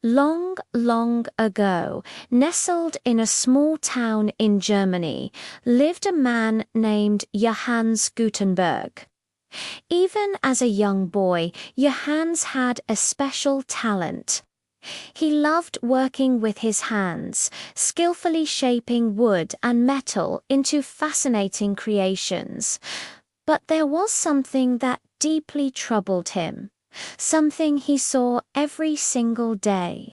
Long, long ago, nestled in a small town in Germany, lived a man named Johannes Gutenberg. Even as a young boy, Johannes had a special talent. He loved working with his hands, skillfully shaping wood and metal into fascinating creations. But there was something that deeply troubled him, something he saw every single day.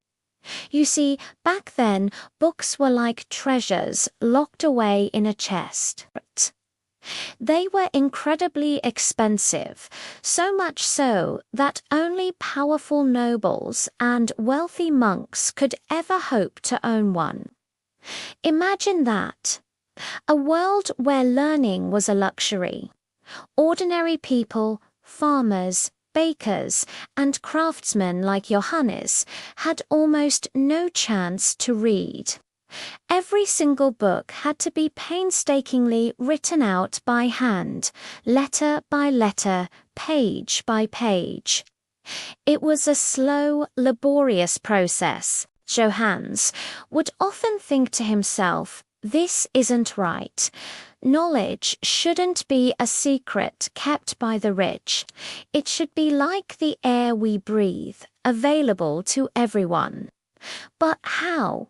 You see, back then, books were like treasures locked away in a chest. They were incredibly expensive, so much so that only powerful nobles and wealthy monks could ever hope to own one. Imagine that. A world where learning was a luxury. Ordinary people, farmers, bakers, and craftsmen like Johannes had almost no chance to read. Every single book had to be painstakingly written out by hand, letter by letter, page by page. It was a slow, laborious process. Johannes would often think to himself, "This isn't right. Knowledge shouldn't be a secret kept by the rich. It should be like the air we breathe, available to everyone. But how?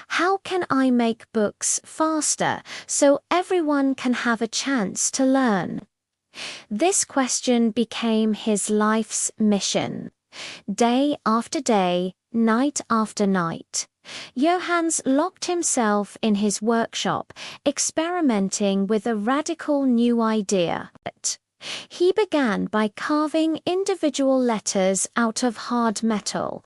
How can I make books faster so everyone can have a chance to learn?" This question became his life's mission. Day after day, night after night, Johannes locked himself in his workshop, experimenting with a radical new idea. He began by carving individual letters out of hard metal.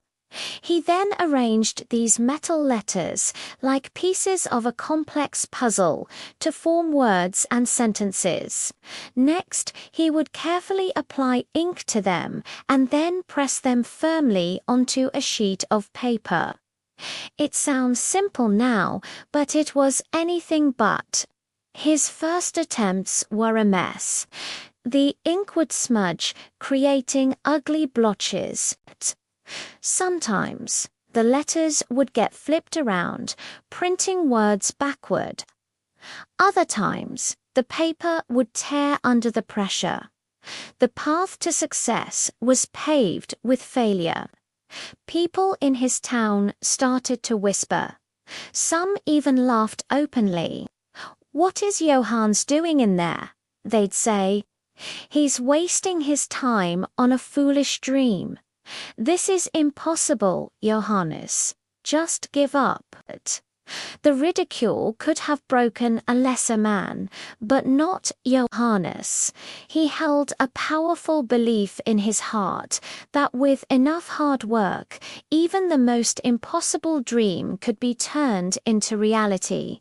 He then arranged these metal letters like pieces of a complex puzzle to form words and sentences. Next, he would carefully apply ink to them and then press them firmly onto a sheet of paper. It sounds simple now, but it was anything but. His first attempts were a mess. The ink would smudge, creating ugly blotches. Sometimes, the letters would get flipped around, printing words backward. Other times, the paper would tear under the pressure. The path to success was paved with failure. People in his town started to whisper. Some even laughed openly. "What is Johannes doing in there?" they'd say. "He's wasting his time on a foolish dream. This is impossible, Johannes. Just give up." The ridicule could have broken a lesser man, but not Johannes. He held a powerful belief in his heart that with enough hard work, even the most impossible dream could be turned into reality.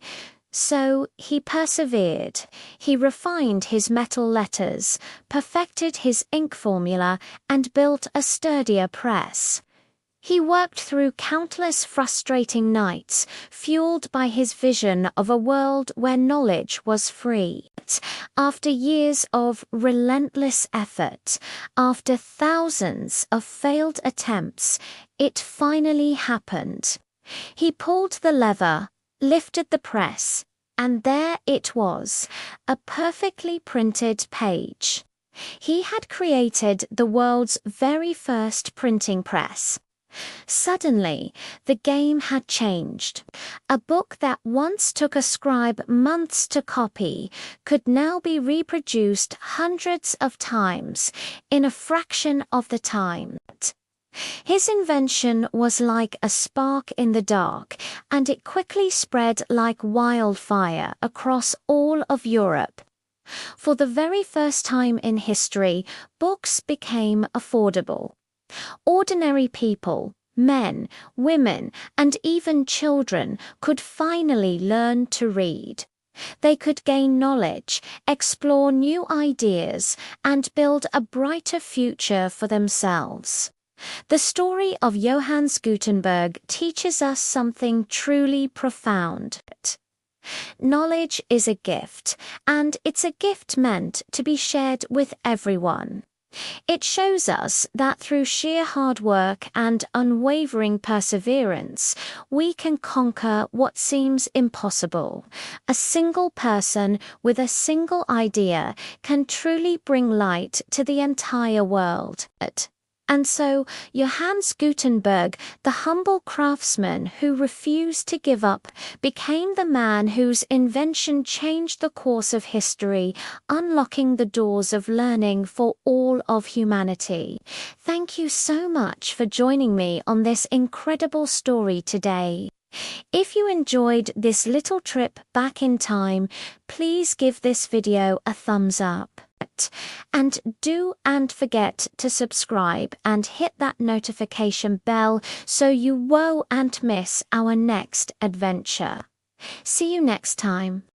So he persevered. He refined his metal letters, perfected his ink formula, and built a sturdier press. He worked through countless frustrating nights, fueled by his vision of a world where knowledge was free. After years of relentless effort, after thousands of failed attempts, it finally happened. He pulled the lever, lifted the press, and there it was, a perfectly printed page. He had created the world's very first printing press. Suddenly, the game had changed. A book that once took a scribe months to copy could now be reproduced hundreds of times in a fraction of the time. His invention was like a spark in the dark, and it quickly spread like wildfire across all of Europe. For the very first time in history, books became affordable. Ordinary people, men, women, and even children could finally learn to read. They could gain knowledge, explore new ideas, and build a brighter future for themselves. The story of Johannes Gutenberg teaches us something truly profound. Knowledge is a gift, and it's a gift meant to be shared with everyone. It shows us that through sheer hard work and unwavering perseverance, we can conquer what seems impossible. A single person with a single idea can truly bring light to the entire world. And so, Johannes Gutenberg, the humble craftsman who refused to give up, became the man whose invention changed the course of history, unlocking the doors of learning for all of humanity. Thank you so much for joining me on this incredible story today. If you enjoyed this little trip back in time, please give this video a thumbs up. And don't forget to subscribe and hit that notification bell so you won't miss our next adventure. See you next time.